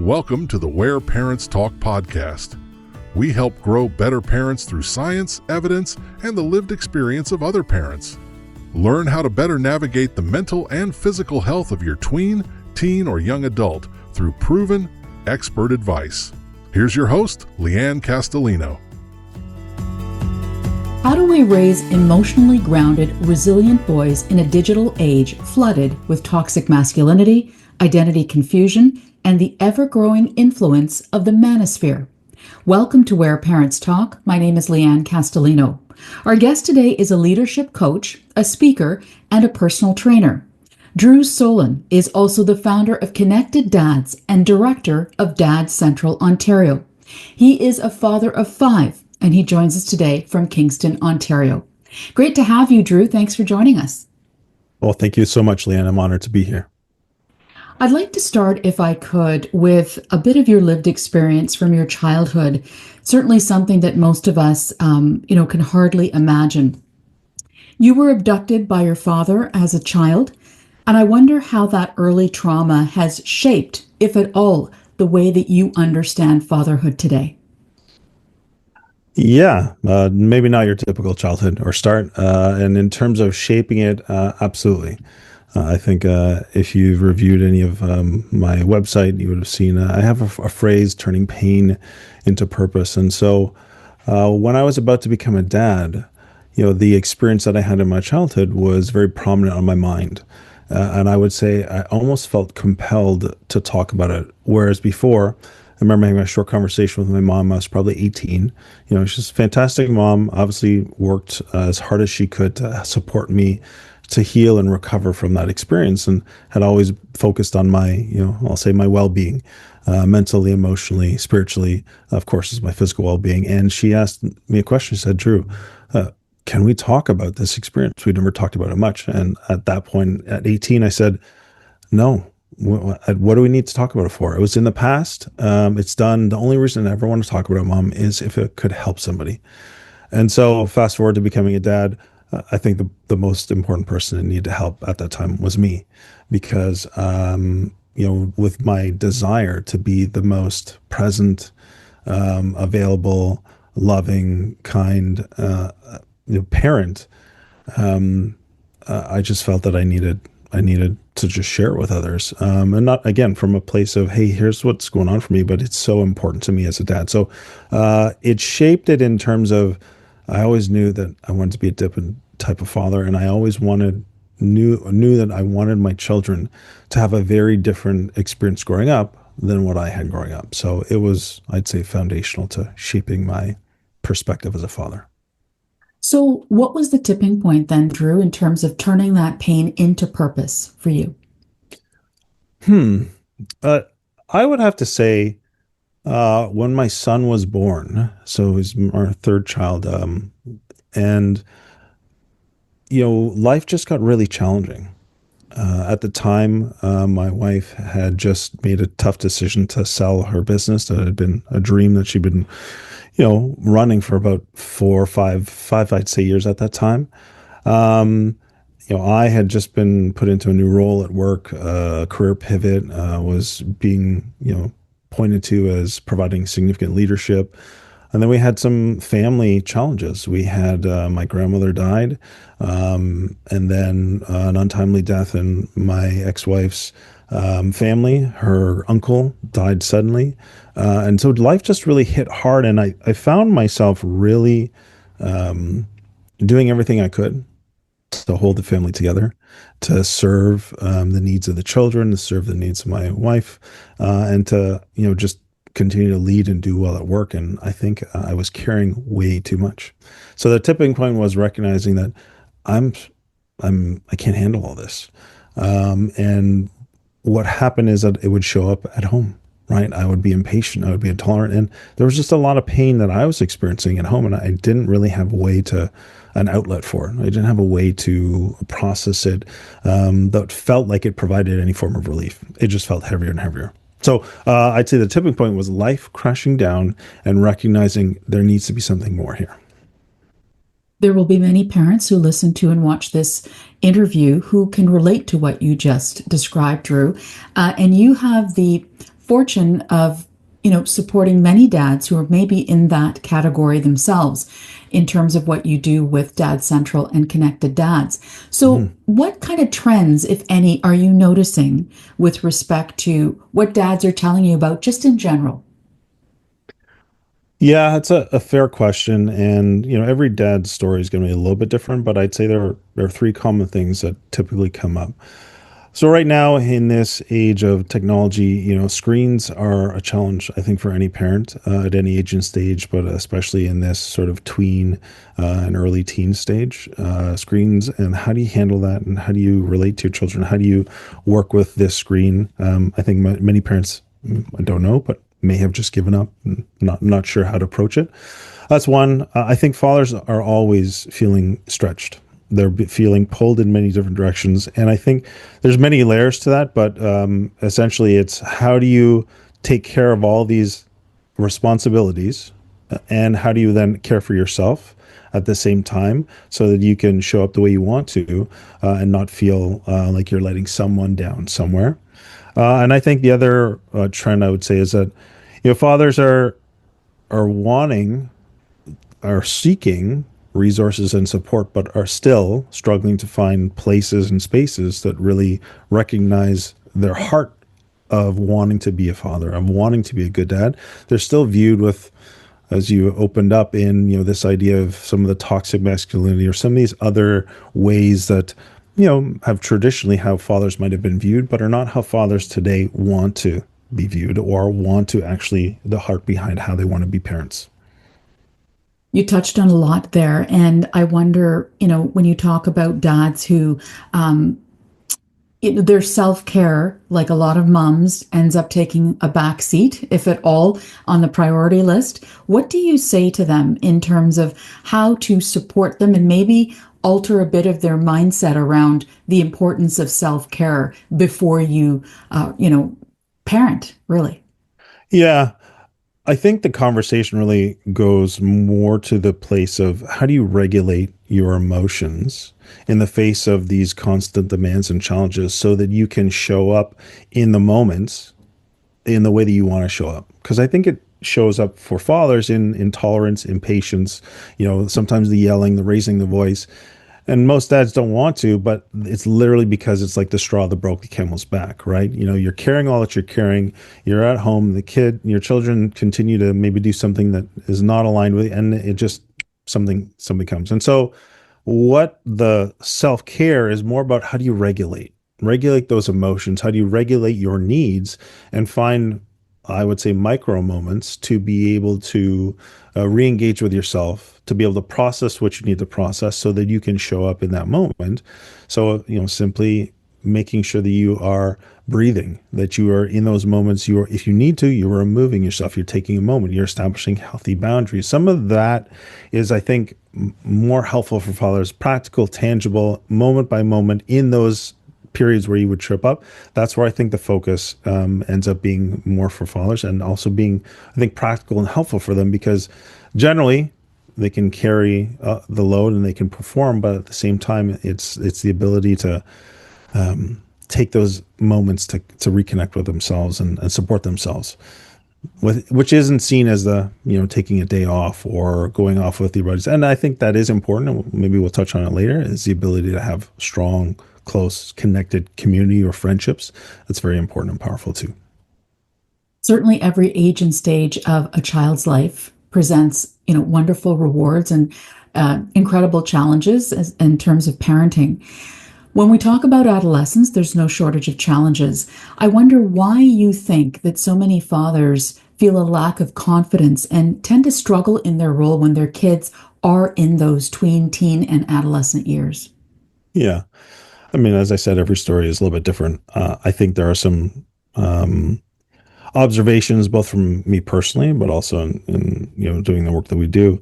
Welcome to the Where Parents Talk podcast. We help grow better parents through science, evidence, and the lived experience of other parents. Learn how to better navigate the mental and physical health of your tween, teen, or young adult through proven, expert advice. Here's your host, Leanne Castellino. How do we raise emotionally grounded, resilient boys in a digital age flooded with toxic masculinity, identity confusion, and the ever-growing influence of the manosphere? Welcome to Where Parents Talk. My name is Leanne Castellino. Our guest today is a leadership coach, a speaker, and a personal trainer. Drew Soleyn is also the founder of Connected Dads and director of Dad Central Ontario. He is a father of 5, and he joins us today from Kingston, Ontario. Great to have you, Drew. Thanks for joining us. Well, thank you so much, Leanne. I'm honored to be here. I'd like to start, if I could, with a bit of your lived experience from your childhood. Certainly something that most of us, can hardly imagine. You were abducted by your father as a child, and I wonder how that early trauma has shaped, if at all, the way that you understand fatherhood today. Yeah, maybe not your typical childhood or start. And in terms of shaping it, absolutely. I think if you've reviewed any of my website, you would have seen I have a phrase, turning pain into purpose. And so when I was about to become a dad, the experience that I had in my childhood was very prominent on my mind. And I would say I almost felt compelled to talk about it. Whereas before, I remember having a short conversation with my mom. I was probably 18. She's a fantastic mom, obviously worked as hard as she could to support me to heal and recover from that experience, and had always focused on my, I'll say my well-being, mentally, emotionally, spiritually, of course, is my physical well-being. And she asked me a question. She said, Drew, can we talk about this experience? We'd never talked about it much. And at that point, at 18, I said, no. What do we need to talk about it for? It was in the past. It's done. The only reason I ever want to talk about it, Mom, is if it could help somebody. And so fast forward to becoming a dad, I think the most important person that needed to help at that time was me, because, with my desire to be the most present, available, loving, kind, parent, I just felt that I needed to just share it with others, and not, again, from a place of, hey, here's what's going on for me, but it's so important to me as a dad. So it shaped it in terms of, I always knew that I wanted to be a different type of father, and I always knew that I wanted my children to have a very different experience growing up than what I had growing up. So it was, I'd say, foundational to shaping my perspective as a father. So what was the tipping point then, Drew, in terms of turning that pain into purpose for you? I would have to say, when my son was born, so he was our third child, and life just got really challenging. At the time, my wife had just made a tough decision to sell her business. That had been a dream that she'd been, running for about 4 or 5, I'd say, years at that time. I had just been put into a new role at work, a career pivot, was being, pointed to as providing significant leadership. And then we had some family challenges. We had my grandmother died, and then an untimely death in my ex-wife's family. Her uncle died suddenly. And so life just really hit hard. And I found myself really doing everything I could to hold the family together, to serve the needs of the children, to serve the needs of my wife, and to, just continue to lead and do well at work. And I think I was carrying way too much. So the tipping point was recognizing that I can't handle all this. And what happened is that it would show up at home, right? I would be impatient. I would be intolerant. And there was just a lot of pain that I was experiencing at home. And I didn't really have a way an outlet for it. I didn't have a way to process it that felt like it provided any form of relief. It just felt heavier and heavier. So I'd say the tipping point was life crashing down and recognizing there needs to be something more here. There will be many parents who listen to and watch this interview who can relate to what you just described, Drew. And you have the fortune of supporting many dads who are maybe in that category themselves in terms of what you do with Dad Central and Connected Dads. So, what kind of trends, if any, are you noticing with respect to what dads are telling you about just in general? Yeah, it's a fair question, and every dad's story is going to be a little bit different. But I'd say there are three common things that typically come up. So right now, in this age of technology, screens are a challenge, I think, for any parent at any age and stage, but especially in this sort of tween and early teen stage. Screens, and how do you handle that, and how do you relate to your children? How do you work with this screen? I think many parents, I don't know, but may have just given up, and not sure how to approach it. That's one. I think fathers are always feeling stretched. They're feeling pulled in many different directions, and I think there's many layers to that. But essentially, it's how do you take care of all these responsibilities, and how do you then care for yourself at the same time, so that you can show up the way you want to, and not feel like you're letting someone down somewhere. And I think the other trend I would say is that fathers are wanting, are seeking resources and support, but are still struggling to find places and spaces that really recognize their heart of wanting to be a father, of wanting to be a good dad. They're still viewed with, as you opened up in, this idea of some of the toxic masculinity or some of these other ways that, have traditionally how fathers might have been viewed, but are not how fathers today want to be viewed, or want to actually the heart behind how they want to be parents. You touched on a lot there. And I wonder, when you talk about dads who, their self care, like a lot of moms, ends up taking a back seat, if at all, on the priority list. What do you say to them in terms of how to support them and maybe alter a bit of their mindset around the importance of self care before you, parent, really? Yeah. I think the conversation really goes more to the place of how do you regulate your emotions in the face of these constant demands and challenges, so that you can show up in the moments in the way that you want to show up. Because I think it shows up for fathers in intolerance, impatience, sometimes the yelling, the raising the voice. And most dads don't want to, but it's literally because it's like the straw that broke the camel's back, right? You're carrying all that you're carrying. You're at home. Your children continue to maybe do something that is not aligned with, and it just something comes. And so, what the self care is more about, how do you regulate those emotions? How do you regulate your needs and find, I would say, micro moments to be able to re-engage with yourself, to be able to process what you need to process, so that you can show up in that moment. So, simply making sure that you are breathing, that you are in those moments. If you need to, you are removing yourself. You're taking a moment. You're establishing healthy boundaries. Some of that is, I think, more helpful for fathers, practical, tangible, moment by moment in those periods where you would trip up. That's where I think the focus ends up being more for fathers, and also being, I think, practical and helpful for them, because generally they can carry the load and they can perform, but at the same time, it's the ability to take those moments to reconnect with themselves and support themselves, which isn't seen as the taking a day off or going off with your buddies. And I think that is important, and maybe we'll touch on it later, is the ability to have strong, close, connected community or friendships. That's very important and powerful too. Certainly, every age and stage of a child's life presents, wonderful rewards and incredible challenges in terms of parenting. When we talk about adolescence, there's no shortage of challenges. I wonder why you think that so many fathers feel a lack of confidence and tend to struggle in their role when their kids are in those tween, teen, and adolescent years. Yeah. I mean, as I said, every story is a little bit different. I think there are some observations, both from me personally, but also in doing the work that we do.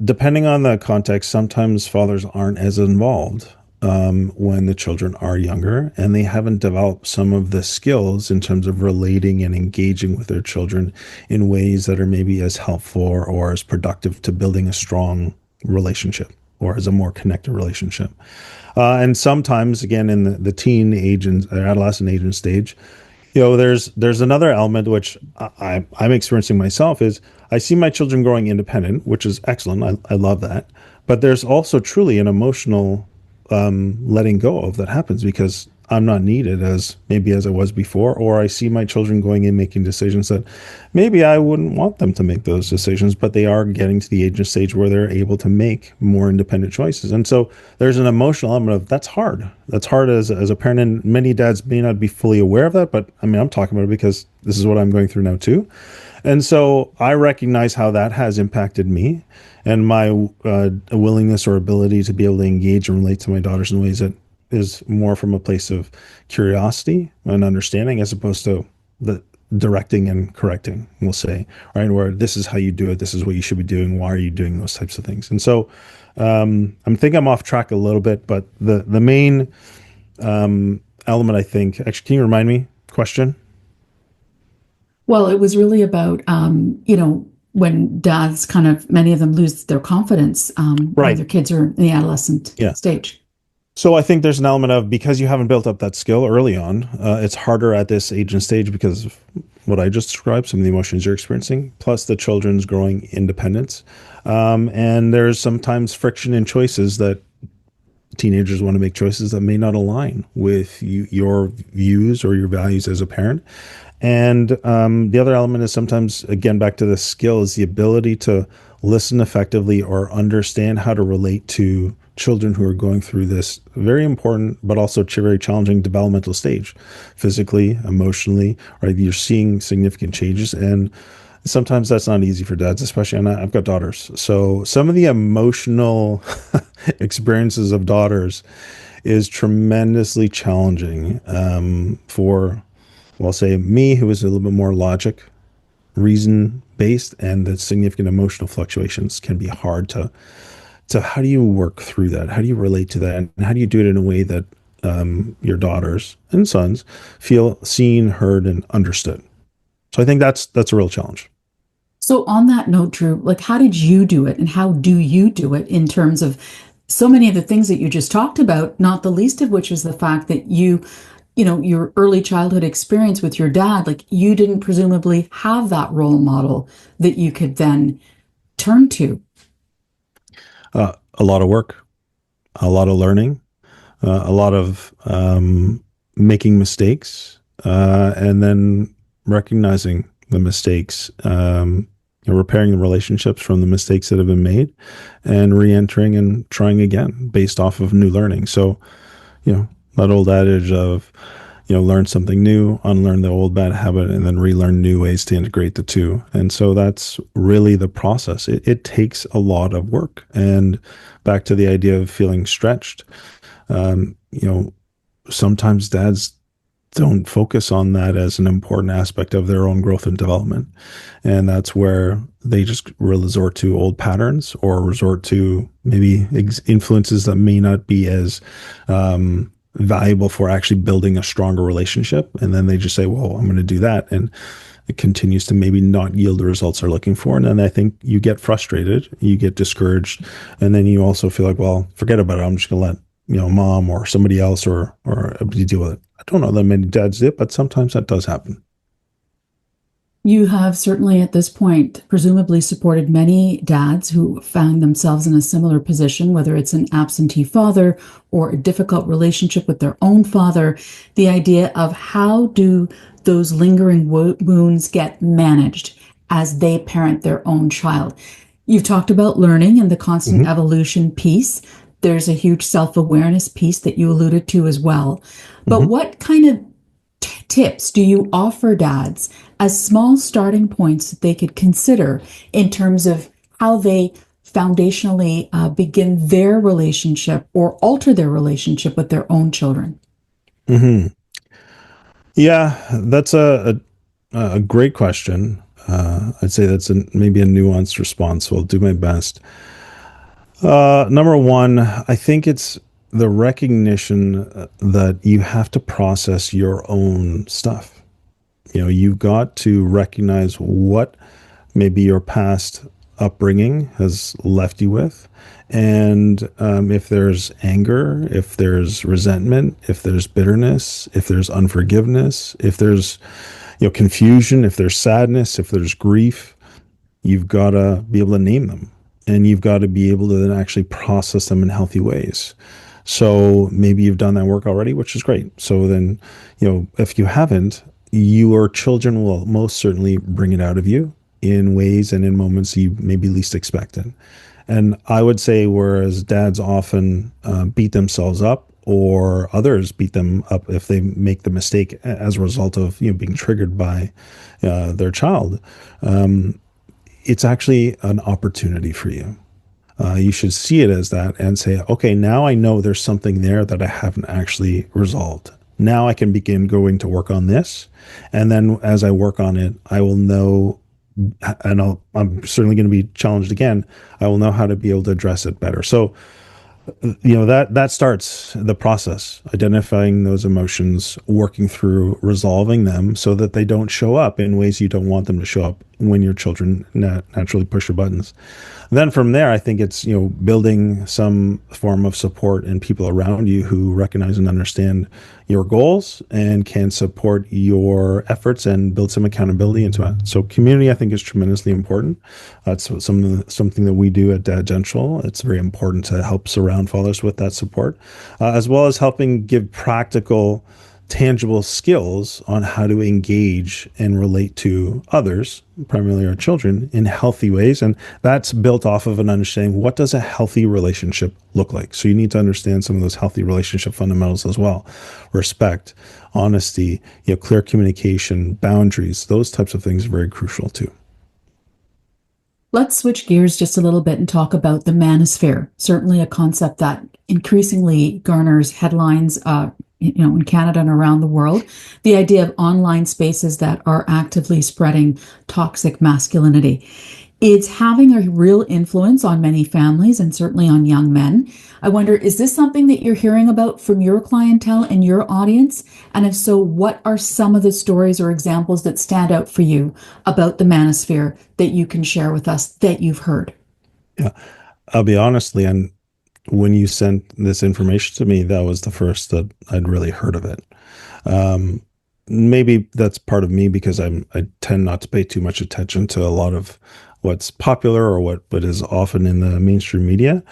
Depending on the context, sometimes fathers aren't as involved when the children are younger, and they haven't developed some of the skills in terms of relating and engaging with their children in ways that are maybe as helpful or as productive to building a strong relationship, or as a more connected relationship. And sometimes, again, in the teen age and adolescent age and stage, there's another element which I'm experiencing myself is I see my children growing independent, which is excellent. I love that. But there's also truly an emotional letting go of that happens because I'm not needed as maybe as I was before, or I see my children going and making decisions that maybe I wouldn't want them to make those decisions, but they are getting to the age and stage where they're able to make more independent choices. And so there's an emotional element of that's hard. That's hard as a parent. And many dads may not be fully aware of that, but I mean, I'm talking about it because this is what I'm going through now too. And so I recognize how that has impacted me and my willingness or ability to be able to engage and relate to my daughters in ways that is more from a place of curiosity and understanding as opposed to the directing and correcting, we'll say, right? Where this is how you do it. This is what you should be doing. Why are you doing those types of things? And so I think I'm off track a little bit, but the main element, I think, actually, can you remind me? Question? Well, it was really about, when dads kind of, many of them lose their confidence when their kids are in the adolescent stage. So I think there's an element of because you haven't built up that skill early on, it's harder at this age and stage because of what I just described, some of the emotions you're experiencing, plus the children's growing independence. And there's sometimes friction in choices that teenagers want to make choices that may not align with your views or your values as a parent. And the other element is sometimes, again, back to the skill, is the ability to listen effectively or understand how to relate to children who are going through this very important but also very challenging developmental stage, physically, emotionally, right? You're seeing significant changes, and sometimes that's not easy for dads, especially, and I've got daughters. So some of the emotional experiences of daughters is tremendously challenging for, well, say me, who is a little bit more logic, reason based, and the significant emotional fluctuations can be hard to. So how do you work through that? How do you relate to that? And how do you do it in a way that your daughters and sons feel seen, heard, and understood? So I think that's a real challenge. So on that note, Drew, like how did you do it and how do you do it in terms of so many of the things that you just talked about, not the least of which is the fact that your early childhood experience with your dad, like you didn't presumably have that role model that you could then turn to. A lot of work, a lot of learning, a lot of making mistakes, and then recognizing the mistakes, repairing the relationships from the mistakes that have been made, and re-entering and trying again based off of new learning. So, that old adage of, learn something new, unlearn the old bad habit, and then relearn new ways to integrate the two. And so that's really the process. It takes a lot of work. And back to the idea of feeling stretched, sometimes dads don't focus on that as an important aspect of their own growth and development. And that's where they just resort to old patterns or resort to maybe influences that may not be as valuable for actually building a stronger relationship. And then they just say, well, I'm going to do that. And it continues to maybe not yield the results they're looking for. And then I think you get frustrated, you get discouraged. And then you also feel like, well, forget about it. I'm just going to let, mom or somebody else or deal with it. I don't know that many dads did, but sometimes that does happen. You have certainly at this point presumably supported many dads who found themselves in a similar position, whether it's an absentee father or a difficult relationship with their own father. The idea of how do those lingering wounds get managed as they parent their own child. You've talked about learning and the constant evolution piece. There's a huge self-awareness piece that you alluded to as well. But what kind of tips do you offer dads as small starting points that they could consider in terms of how they foundationally begin their relationship or alter their relationship with their own children? Yeah, that's a great question. I'd say that's maybe a nuanced response, so I'll do my best. Number one, I think it's the recognition that you have to process your own stuff. You've got to recognize what maybe your past upbringing has left you with. And if there's anger, if there's resentment, if there's bitterness, if there's unforgiveness, if there's confusion, if there's sadness, if there's grief, you've got to be able to name them, and you've got to be able to then actually process them in healthy ways. So maybe you've done that work already, which is great. So then, if you haven't, your children will most certainly bring it out of you in ways and in moments you maybe least expected. And I would say, whereas dads often beat themselves up, or others beat them up if they make the mistake as a result of being triggered by their child, it's actually an opportunity for you. You should see it as that and say, okay, now I know there's something there that I haven't actually resolved. Now I can begin going to work on this. And then as I work on it, I will know, and I'm certainly going to be challenged again, I will know how to be able to address it better. So, that starts the process, identifying those emotions, working through resolving them so that they don't show up in ways you don't want them to show up when your children naturally push your buttons. Then from there, I think it's, building some form of support and people around you who recognize and understand your goals and can support your efforts and build some accountability into it. So community, I think, is tremendously important. That's something that we do at Dad Gentle. It's very important to help surround fathers with that support, as well as helping give practical, tangible skills on how to engage and relate to others, primarily our children, in healthy ways. And that's built off of an understanding, what does a healthy relationship look like? So you need to understand some of those healthy relationship fundamentals as well. Respect, honesty, clear communication, boundaries, those types of things are very crucial too. Let's switch gears just a little bit and talk about the manosphere. Certainly a concept that increasingly garners headlines, in Canada and around the world. The idea of online spaces that are actively spreading toxic masculinity. It's having a real influence on many families and certainly on young men. I wonder, is this something that you're hearing about from your clientele and your audience? And if so, what are some of the stories or examples that stand out for you about the manosphere that you can share with us that you've heard? Yeah, I'll be honest, Leanne, when you sent this information to me, that was the first that I'd really heard of it. Maybe that's part of me because I tend not to pay too much attention to a lot of what's popular or what is often in the mainstream media.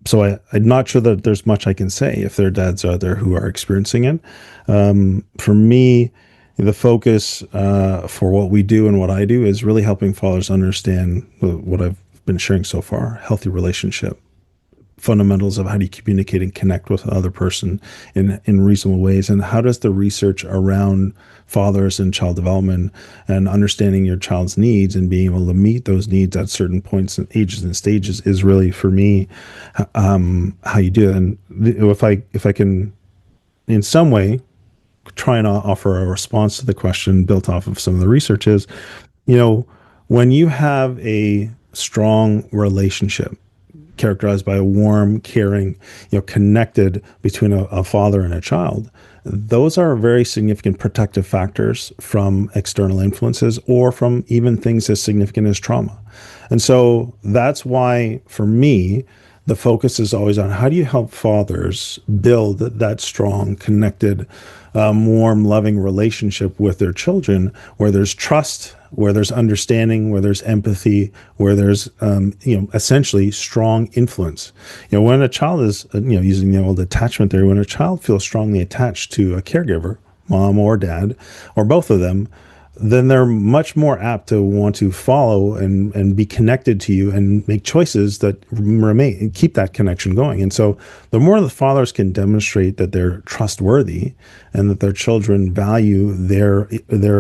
So I'm not sure that there's much I can say if there are dads out there who are experiencing it. For me, the focus for what we do and what I do is really helping fathers understand what I've been sharing so far: healthy relationship, fundamentals of how do you communicate and connect with another person in reasonable ways, and how does the research around fathers and child development and understanding your child's needs and being able to meet those needs at certain points and ages and stages is really, for me, how you do it. And if I can in some way try and offer a response to the question built off of some of the research is, when you have a strong relationship characterized by a warm, caring, connected between a father and a child, those are very significant protective factors from external influences or from even things as significant as trauma. And so that's why, for me, the focus is always on how do you help fathers build that strong, connected, warm, loving relationship with their children, where there's trust, where there's understanding, where there's empathy, where there's, essentially strong influence. When a child is, using the old attachment theory, when a child feels strongly attached to a caregiver, mom or dad, or both of them, then they're much more apt to want to follow and be connected to you and make choices that remain and keep that connection going. And so the more the fathers can demonstrate that they're trustworthy and that their children value their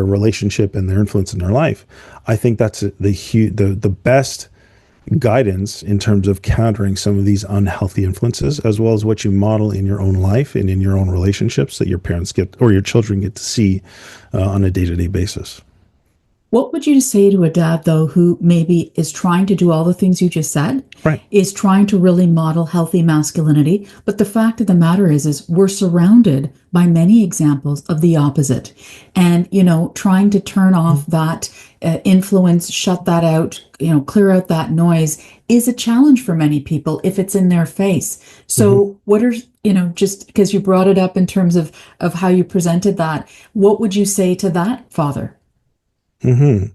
relationship and their influence in their life, I think that's the best guidance in terms of countering some of these unhealthy influences, as well as what you model in your own life and in your own relationships that your parents get or your children get to see on a day-to-day basis. What would you say to a dad, though, who maybe is trying to do all the things you just said, Right. is trying to really model healthy masculinity, but the fact of the matter is we're surrounded by many examples of the opposite, and trying to turn off that influence, shut that out, clear out that noise is a challenge for many people if it's in their face. Mm-hmm. So, what are just because you brought it up in terms of how you presented that, what would you say to that father? Mm-hmm.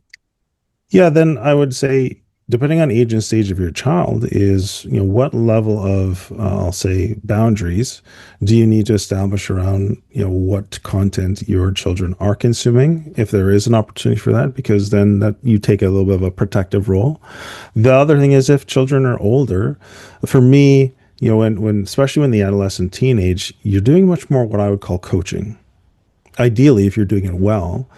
Yeah, then I would say, depending on age and stage of your child, is what level of I'll say boundaries do you need to establish around what content your children are consuming, if there is an opportunity for that, because then that you take a little bit of a protective role. The other thing is if children are older, for me, when especially when the adolescent teenage, you're doing much more what I would call coaching. Ideally, if you're doing it well,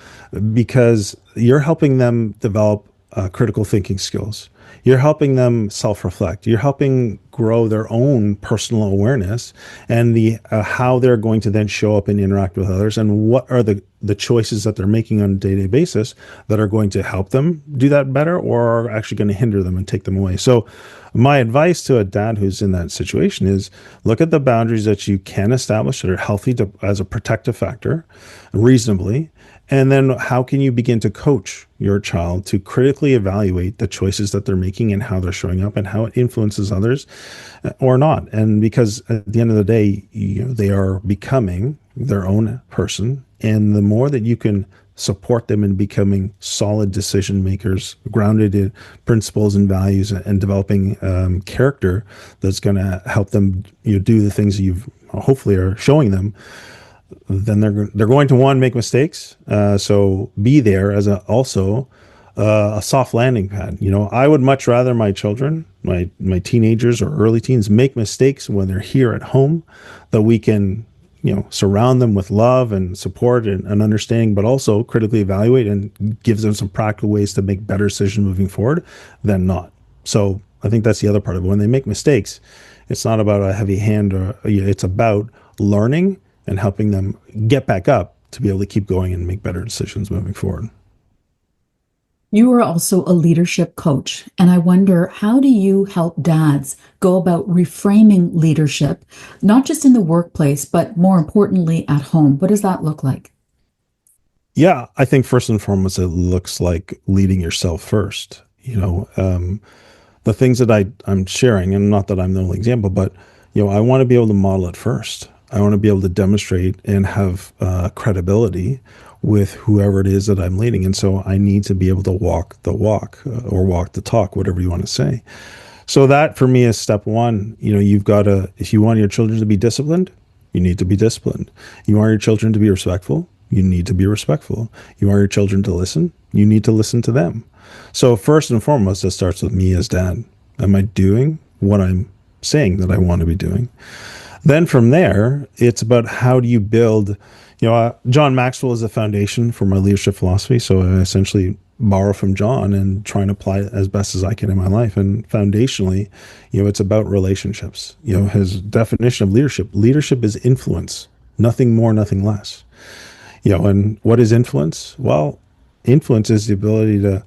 because you're helping them develop critical thinking skills. You're helping them self-reflect. You're helping grow their own personal awareness and the how they're going to then show up and interact with others, and what are the choices that they're making on a day-to-day basis that are going to help them do that better or are actually going to hinder them and take them away. So my advice to a dad who's in that situation is look at the boundaries that you can establish that are healthy as a protective factor reasonably. And then how can you begin to coach your child to critically evaluate the choices that they're making and how they're showing up and how it influences others or not? And because at the end of the day, they are becoming their own person. And the more that you can support them in becoming solid decision makers, grounded in principles and values, and developing character that's going to help them do the things that you've hopefully are showing them, then they're going to make mistakes. So be there as also a soft landing pad. I would much rather my children, my teenagers or early teens, make mistakes when they're here at home, that we can surround them with love and support and understanding, but also critically evaluate and gives them some practical ways to make better decisions moving forward than not. So I think that's the other part of it. When they make mistakes, it's not about a heavy hand, or it's about learning and helping them get back up to be able to keep going and make better decisions moving forward. You are also a leadership coach, and I wonder, how do you help dads go about reframing leadership, not just in the workplace, but more importantly at home? What does that look like? Yeah, I think first and foremost, it looks like leading yourself first. The things that I'm sharing, and not that I'm the only example, but I want to be able to model it first. I want to be able to demonstrate and have credibility with whoever it is that I'm leading. And so I need to be able to walk the walk or walk the talk, whatever you want to say. So that for me is step one. You've got to, if you want your children to be disciplined, you need to be disciplined. You want your children to be respectful, you need to be respectful. You want your children to listen, you need to listen to them. So first and foremost, it starts with me as dad. Am I doing what I'm saying that I want to be doing? Then from there, it's about how do you build, John Maxwell is the foundation for my leadership philosophy. So I essentially borrow from John and try and apply it as best as I can in my life. And foundationally, it's about relationships. His definition of leadership is influence, nothing more, nothing less. And what is influence? Well, influence is the ability to,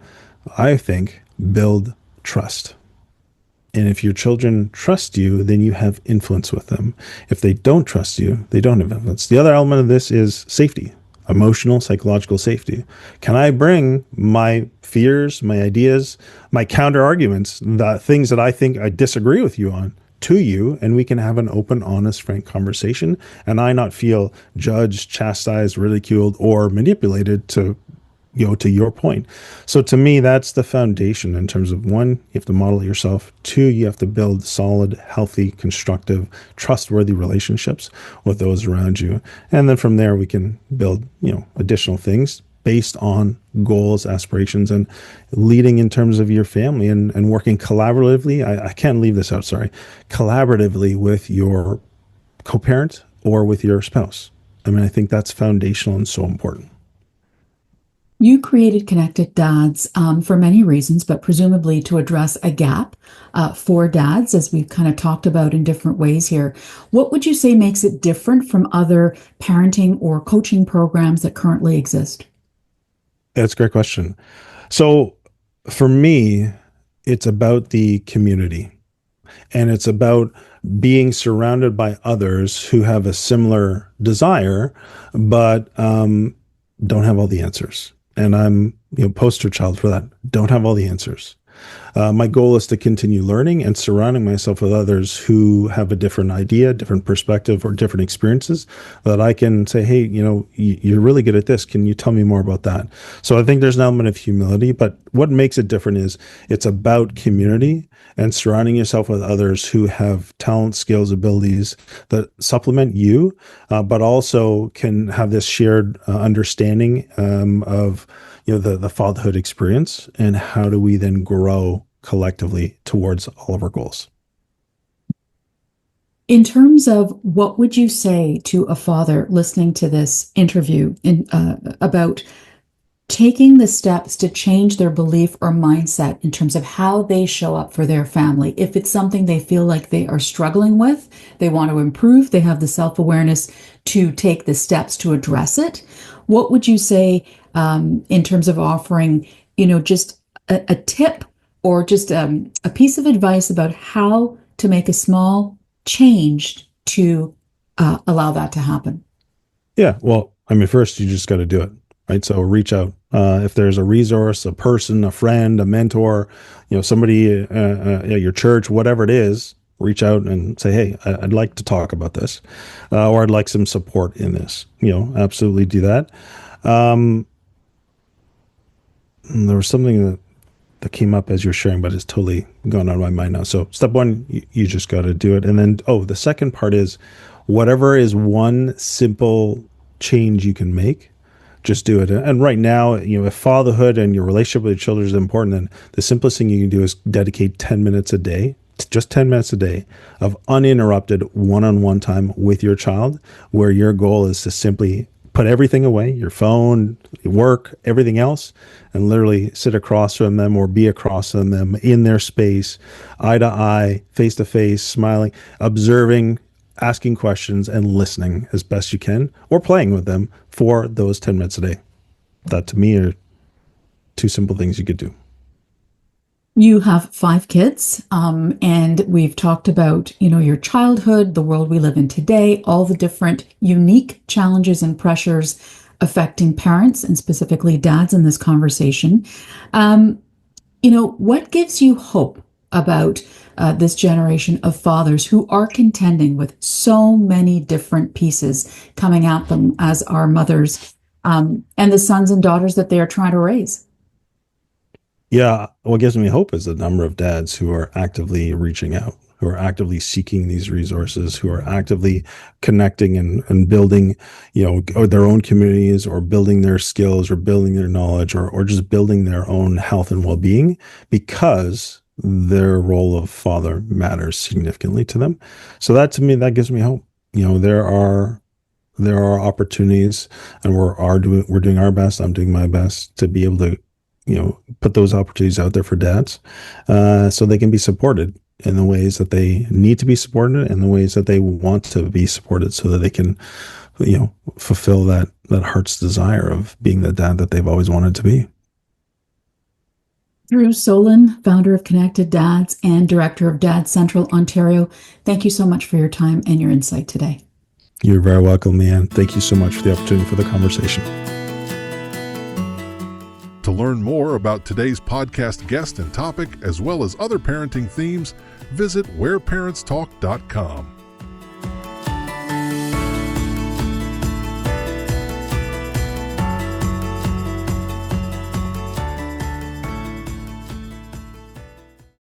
I think, build trust. And if your children trust you, then you have influence with them. If they don't trust you, they don't have influence. The other element of this is safety, emotional, psychological safety. Can I bring my fears, my ideas, my counter arguments, the things that I think I disagree with you on, to you, and we can have an open, honest, frank conversation, and I not feel judged, chastised, ridiculed, or manipulated to your point. So to me, that's the foundation in terms of, one, you have to model it yourself. Two, you have to build solid, healthy, constructive, trustworthy relationships with those around you. And then from there, we can build, additional things based on goals, aspirations, and leading in terms of your family and working collaboratively. I can't leave this out, sorry. Collaboratively with your co-parent or with your spouse. I think that's foundational and so important. You created Connected Dads for many reasons, but presumably to address a gap for dads, as we've kind of talked about in different ways here. What would you say makes it different from other parenting or coaching programs that currently exist? That's a great question. So for me, it's about the community, and it's about being surrounded by others who have a similar desire, but don't have all the answers. And I'm, poster child for that. Don't have all the answers. My goal is to continue learning and surrounding myself with others who have a different idea, different perspective, or different experiences that I can say, hey, you're really good at this. Can you tell me more about that? So I think there's an element of humility, but what makes it different is it's about community and surrounding yourself with others who have talent, skills, abilities that supplement you, but also can have this shared understanding of the fatherhood experience, and how do we then grow collectively towards all of our goals. In terms of what would you say to a father listening to this interview about taking the steps to change their belief or mindset in terms of how they show up for their family? If it's something they feel like they are struggling with, they want to improve, they have the self-awareness to take the steps to address it, what would you say in terms of offering, just a tip or just a piece of advice about how to make a small change to allow that to happen? Yeah, well, first you just got to do it, right? So reach out. If there's a resource, a person, a friend, a mentor, somebody at your church, whatever it is, reach out and say, hey, I'd like to talk about this, or I'd like some support in this. Absolutely do that. There was something that came up as you're sharing, but it's totally gone out of my mind now. So step one, you just got to do it. And then, the second part is whatever is one simple change you can make, just do it. And right now, if fatherhood and your relationship with your children is important, then the simplest thing you can do is dedicate 10 minutes a day, just 10 minutes a day of uninterrupted one-on-one time with your child, where your goal is to simply put everything away, your phone, your work, everything else, and literally sit across from them or be across from them in their space, eye to eye, face to face, smiling, observing, asking questions, and listening as best you can, or playing with them for those 10 minutes a day. That to me are two simple things you could do. You have 5 kids, and we've talked about, your childhood, the world we live in today, all the different unique challenges and pressures affecting parents and specifically dads in this conversation. What gives you hope about this generation of fathers who are contending with so many different pieces coming at them as our mothers, and the sons and daughters that they are trying to raise? Yeah, what gives me hope is the number of dads who are actively reaching out, who are actively seeking these resources, who are actively connecting and building, their own communities, or building their skills, or building their knowledge, or just building their own health and well-being, because their role of father matters significantly to them. So that, to me, that gives me hope. There are opportunities, and we're doing our best. I'm doing my best to be able to put those opportunities out there for dads, so they can be supported in the ways that they need to be supported, and the ways that they want to be supported, so that they can, fulfill that heart's desire of being the dad that they've always wanted to be. Drew Soleyn, founder of Connected Dads and director of Dad Central Ontario, thank you so much for your time and your insight today. You're very welcome, Leanne. Thank you so much for the opportunity for the conversation. To learn more about today's podcast guest and topic, as well as other parenting themes, visit whereparentstalk.com.